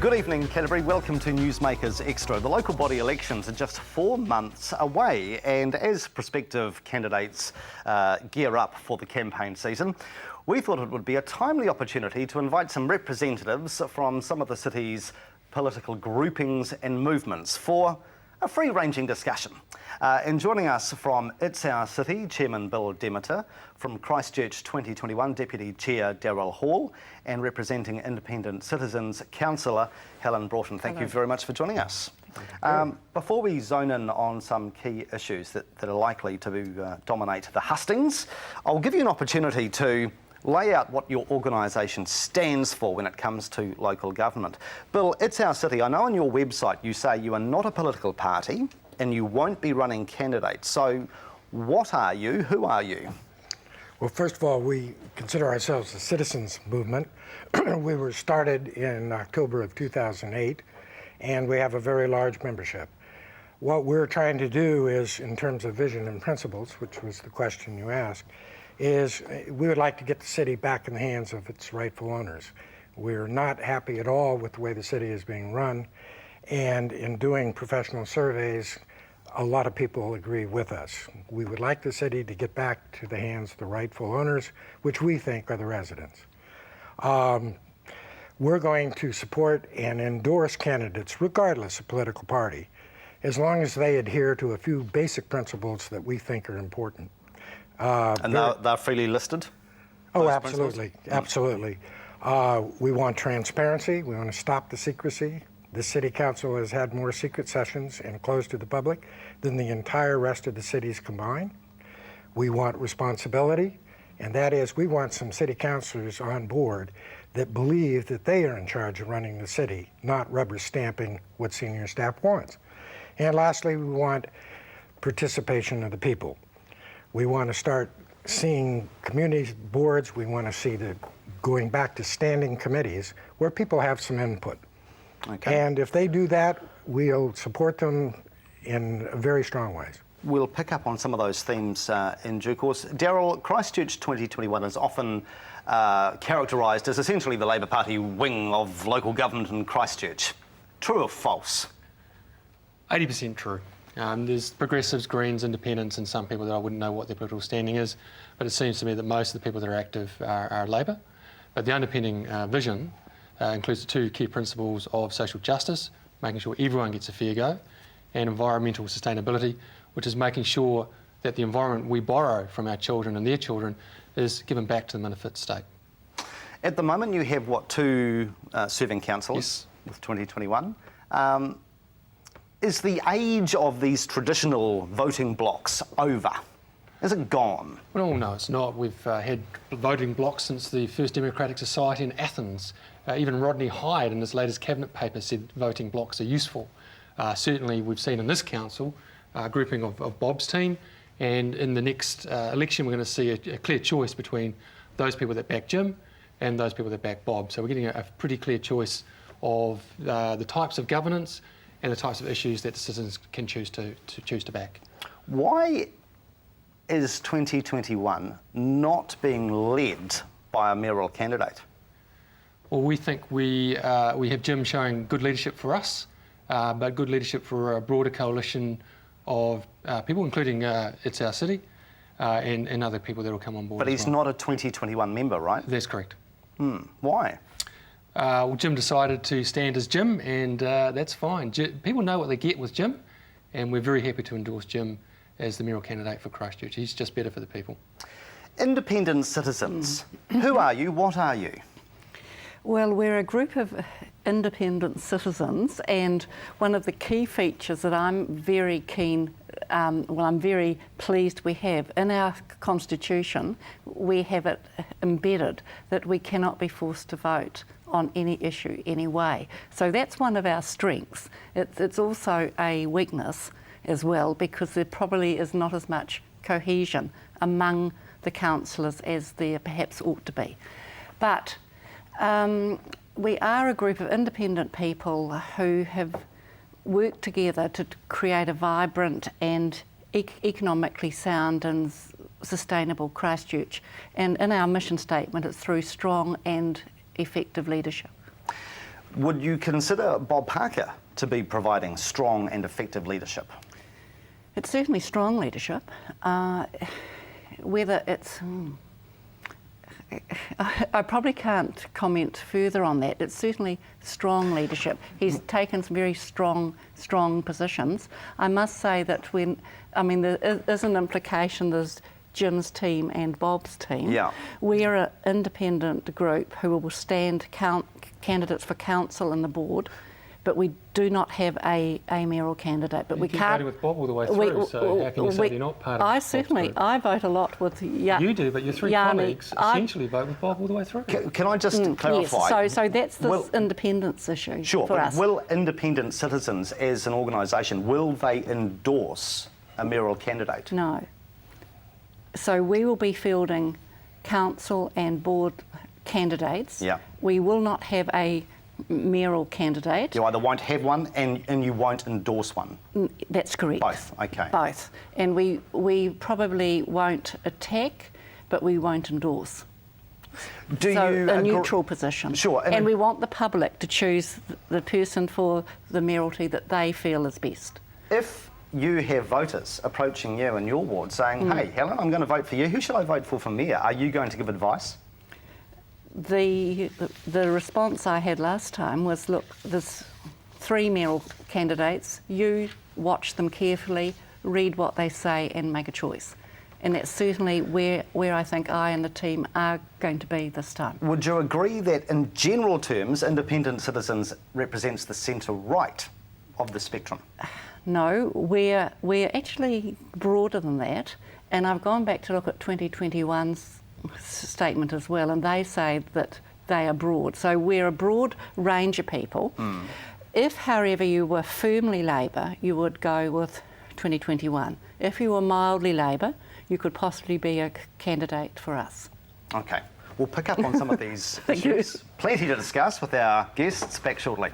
Good evening, Canterbury. Welcome to Newsmakers Extra. The local body elections are just 4 months away, and as prospective candidates gear up for the campaign season, we thought it would be a timely opportunity to invite some representatives from some of the city's political groupings and movements for a free-ranging discussion. And joining us from It's Our City, Chairman Bill Demeter, from Christchurch 2021 Deputy Chair Daryl Hall, and representing Independent Citizens Councillor Helen Broughton. Thank you very much for joining us. Before we zone in on some key issues that are likely to dominate the hustings, I'll give you an opportunity to lay out what your organisation stands for when it comes to local government. Bill, It's Our City. I know on your website you say you are not a political party and you won't be running candidates. So what are you? Who are you? Well, first of all, we consider ourselves a citizens movement. We were started in October of 2008, and we have a very large membership. What we're trying to do is, in terms of vision and principles, which was the question you asked, is we would like to get the city back in the hands of its rightful owners. We're not happy at all with the way the city is being run, and in doing professional surveys, a lot of people agree with us. We would like the city to get back to the hands of the rightful owners, which we think are the residents. We're going to support and endorse candidates regardless of political party, as long as they adhere to a few basic principles that we think are important. And they're freely listed? Oh, absolutely, absolutely. We want transparency. We want to stop the secrecy. The City Council has had more secret sessions and closed to the public than the entire rest of the cities combined. We want responsibility, and that is we want some city councilors on board that believe that they are in charge of running the city, not rubber stamping what senior staff wants. And lastly, we want participation of the people. We want to start seeing community boards. We want to see going back to standing committees where people have some input. Okay. And if they do that, we'll support them in very strong ways. We'll pick up on some of those themes in due course. Daryl, Christchurch 2021 is often characterised as essentially the Labour Party wing of local government in Christchurch. True or false? 80% true. There's progressives, Greens, Independents, and some people that I wouldn't know what their political standing is, but it seems to me that most of the people that are active are Labour. But the underpinning vision includes the two key principles of social justice, making sure everyone gets a fair go, and environmental sustainability, which is making sure that the environment we borrow from our children and their children is given back to them in a fit state. At the moment you have, what, two serving councillors? Yes. With 2021. Is the age of these traditional voting blocks over? Is it gone? Well, no, it's not. We've had voting blocks since the first democratic society in Athens. Even Rodney Hyde in his latest cabinet paper said voting blocks are useful. Certainly we've seen in this council a grouping of Bob's team, and in the next election we're going to see a clear choice between those people that back Jim and those people that back Bob. So we're getting a pretty clear choice of the types of governance and the types of issues that the citizens can choose to back. Why is 2021 not being led by a mayoral candidate? Well, we think we have Jim showing good leadership for us, but good leadership for a broader coalition of people, including It's Our City and other people that will come on board. But he's not a 2021 member, right? That's correct. Why? Well, Jim decided to stand as Jim, and that's fine. People know what they get with Jim, and we're very happy to endorse Jim as the mayoral candidate for Christchurch. He's just better for the people. Independent citizens, who are you? What are you? Well, we're a group of independent citizens, and one of the key features that I'm very keen, I'm very pleased we have in our constitution, we have it embedded that we cannot be forced to vote on any issue, any way. So that's one of our strengths. It's also a weakness as well, because there probably is not as much cohesion among the councillors as there perhaps ought to be. But we are a group of independent people who have worked together to create a vibrant and economically sound and sustainable Christchurch. And in our mission statement, it's through strong and effective leadership. Would you consider Bob Parker to be providing strong and effective leadership? It's certainly strong leadership. Whether it's... I probably can't comment further on that. It's certainly strong leadership. He's taken some very strong positions. I must say that there is an implication, there's Jim's team and Bob's team. Yeah. We're an independent group who will stand candidates for council and the board, but we do not have a mayoral candidate. But we can't. You voted with Bob all the way through, so how can you say you're not part of Bob's group? I vote a lot with You do, but your three colleagues essentially vote with Bob all the way through. Can I just clarify? Yes, so that's the independence issue for us. Will independent citizens as an organisation, will they endorse a mayoral candidate? No. So we will be fielding council and board candidates. Yeah. We will not have a mayoral candidate. You either won't have one and you won't endorse one? That's correct. Both, okay. Both. And we probably won't attack, but we won't endorse. A neutral position. Sure. And we want the public to choose the person for the mayoralty that they feel is best. If you have voters approaching you in your ward saying, hey, Helen, I'm going to vote for you, who should I vote for mayor? Are you going to give advice? The response I had last time was, look, there's 3 mayoral candidates. You watch them carefully, read what they say and make a choice. And that's certainly where I think I and the team are going to be this time. Would you agree that in general terms, independent citizens represents the centre-right of the spectrum? No, we're actually broader than that. And I've gone back to look at 2021's statement as well, and they say that they are broad. So we're a broad range of people. If, however, you were firmly Labor, you would go with 2021. If you were mildly Labor, you could possibly be a candidate for us. Okay, we'll pick up on some of these issues. Plenty to discuss with our guests back shortly.